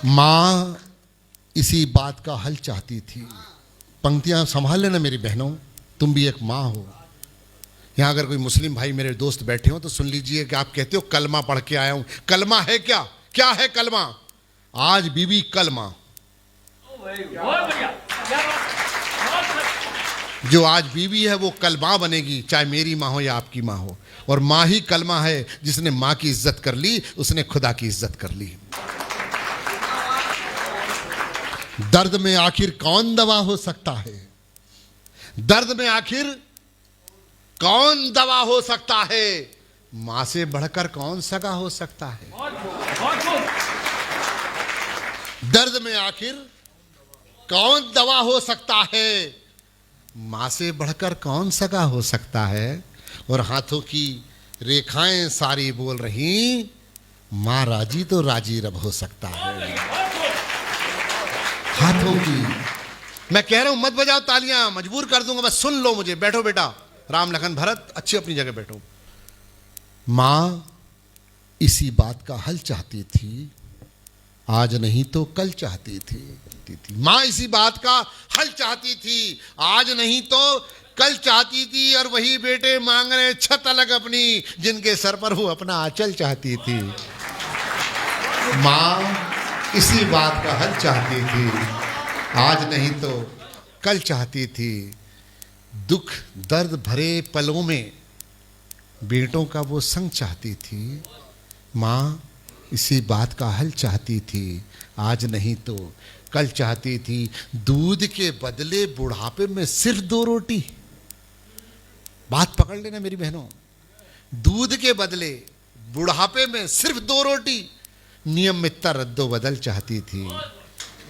माँ इसी बात का हल चाहती थी। पंक्तियां संभाल लेना मेरी बहनों, तुम भी एक माँ हो। यहाँ अगर कोई मुस्लिम भाई मेरे दोस्त बैठे हो तो सुन लीजिए कि आप कहते हो कलमा पढ़ के आया हूं। कलमा है क्या? क्या है कलमा? आज बीवी कल माँ। जो आज बीवी है वो कल माँ बनेगी, चाहे मेरी माँ हो या आपकी माँ हो। और माँ ही कलमा है। जिसने माँ की इज्जत कर ली उसने खुदा की इज्जत कर ली। दर्द में आखिर कौन दवा हो सकता है? दर्द में आखिर कौन दवा हो सकता है? मां से बढ़कर कौन सगा हो सकता है? दर्द में आखिर कौन दवा हो सकता है? मां से बढ़कर कौन सगा हो सकता है? और हाथों की रेखाएं सारी बोल रही, मां राजी तो राजी रब हो सकता है। हाथों की, मैं कह रहा हूं मत बजाओ तालियां, मजबूर कर दूंगा, बस सुन लो मुझे। बैठो बेटा, राम लखन भरत अच्छी अपनी जगह बैठो। मां इसी बात का हल चाहती थी, आज नहीं तो कल चाहती थी। मां इसी बात का हल चाहती थी, आज नहीं तो कल चाहती थी। और वही बेटे मांग रहे छत अलग अपनी, जिनके सर पर वो अपना आंचल चाहती थी। मां इसी बात का हल चाहती थी, आज नहीं तो कल चाहती थी। दुख दर्द भरे पलों में बेटों का वो संग चाहती थी। मां इसी बात का हल चाहती थी, आज नहीं तो कल चाहती थी। दूध के बदले बुढ़ापे में सिर्फ 2 रोटी। बात पकड़ लेना मेरी बहनों, दूध के बदले बुढ़ापे में सिर्फ 2 रोटी। नियमित रद्दो बदल चाहती थी।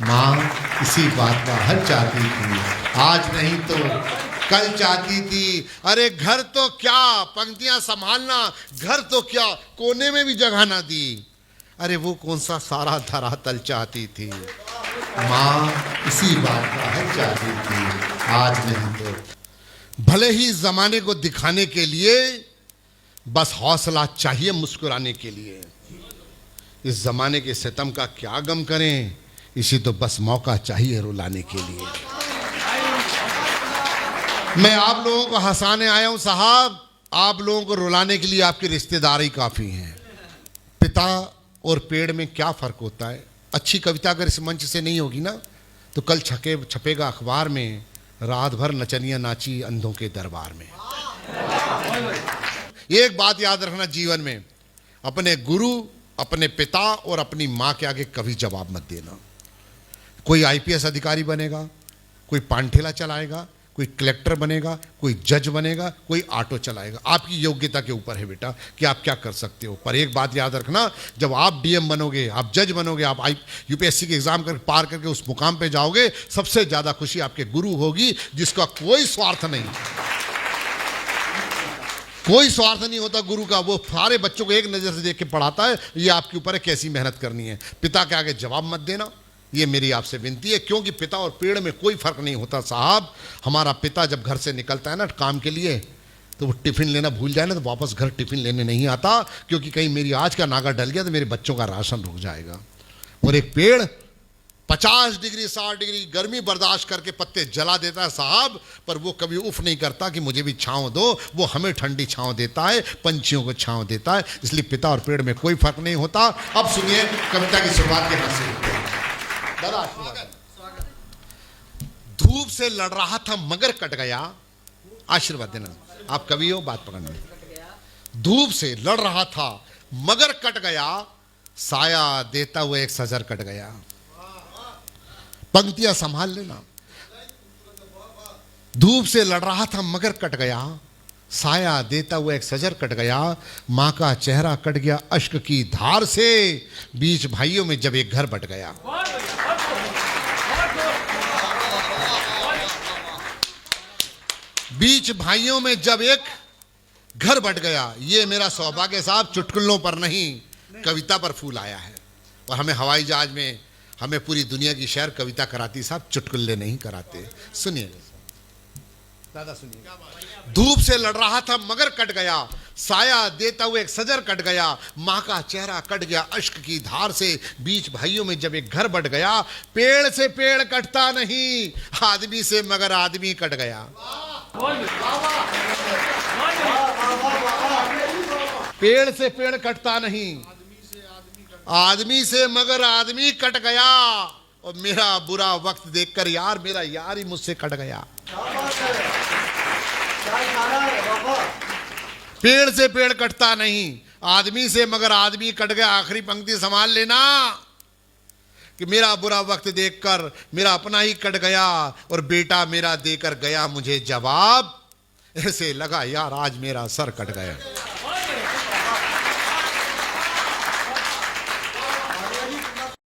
मां इसी बात का हल चाहती थी, आज नहीं तो कल चाहती थी। अरे घर तो क्या, पंक्तियां संभालना, घर तो क्या कोने में भी जगह ना दी। अरे वो कौन सा सारा धरातल चाहती थी। मां इसी बात का हल चाहती थी, आज नहीं तो। भले ही जमाने को दिखाने के लिए बस हौसला चाहिए मुस्कुराने के लिए। इस जमाने के सितम का क्या गम करें, इसी तो बस मौका चाहिए रुलाने के लिए। मैं आप लोगों को हंसाने आया हूं साहब, आप लोगों को रुलाने के लिए आपकी रिश्तेदारी काफी है। पिता और पेड़ में क्या फर्क होता है? अच्छी कविता अगर इस मंच से नहीं होगी ना तो कल छपेगा अखबार में, रात भर नचनिया नाची अंधों के दरबार में। एक बात याद रखना जीवन में, अपने गुरु, अपने पिता और अपनी मां के आगे कभी जवाब मत देना। कोई आईपीएस अधिकारी बनेगा, कोई पानठेला चलाएगा, कोई कलेक्टर बनेगा, कोई जज बनेगा, कोई ऑटो चलाएगा। आपकी योग्यता के ऊपर है बेटा कि आप क्या कर सकते हो। पर एक बात याद रखना, जब आप डीएम बनोगे, आप जज बनोगे, आप यूपीएससी के एग्जाम कर पार करके उस मुकाम पे जाओगे, सबसे ज्यादा खुशी आपके गुरु होगी, जिसका कोई स्वार्थ नहीं। कोई स्वार्थ नहीं होता गुरु का। वो सारे बच्चों को एक नजर से देख के पढ़ाता है, ये आपके ऊपर है कैसी मेहनत करनी है। पिता के आगे जवाब मत देना, ये मेरी आपसे विनती है। क्योंकि पिता और पेड़ में कोई फर्क नहीं होता साहब। हमारा पिता जब घर से निकलता है ना काम के लिए, तो वो टिफिन लेना भूल जाए ना तो वापस घर टिफिन लेने नहीं आता, क्योंकि कहीं मेरी आज का नागा डल गया तो मेरे बच्चों का राशन रुक जाएगा। और एक पेड़ 50 डिग्री 60 डिग्री गर्मी बर्दाश्त करके पत्ते जला देता है साहब, पर वो कभी उफ नहीं करता कि मुझे भी छांव दो। वो हमें ठंडी छांव देता है, पंछियों को छांव देता है। इसलिए पिता और पेड़ में कोई फर्क नहीं होता। अब सुनिए कविता की शुरुआत के हाथ। धूप से लड़ रहा था मगर कट गया। आशीर्वाद देना, आप कवि हो, बात पकड़ना। धूप से लड़ रहा था मगर कट गया, साया देता हुआ एक सजर कट गया। पंक्तियां संभाल लेना। धूप से लड़ रहा था मगर कट गया, साया देता हुआ एक सजर कट गया। मां का चेहरा कट गया अश्क की धार से, बीच भाइयों में जब एक घर बट गया। बीच भाइयों में जब एक घर बट गया। ये मेरा सौभाग्य साहब, चुटकुलों पर नहीं कविता पर फूल आया है। और हमें हवाई जहाज में हमें पूरी दुनिया की शहर कविता कराती साहब, चुटकुल्ले नहीं कराते। सुनिए दादा सुनिए। धूप से लड़ रहा था मगर कट गया, साया देता हुए एक सजर कट गया, माँ का चेहरा कट गया अश्क की धार से, बीच भाइयों में जब एक घर बट गया। पेड़ से पेड़ कटता नहीं, आदमी से मगर आदमी कट गया। पेड़ से पेड़ कटता नहीं, आदमी से मगर आदमी कट गया। और मेरा बुरा वक्त देखकर यार, मेरा यार ही मुझसे कट गया। पेड़ से पेड़ कटता नहीं, आदमी से मगर आदमी कट गया। आखिरी पंक्ति संभाल लेना कि मेरा बुरा वक्त देखकर मेरा अपना ही कट गया, और बेटा मेरा देकर गया मुझे जवाब, ऐसे लगा यार आज मेरा सर कट गया।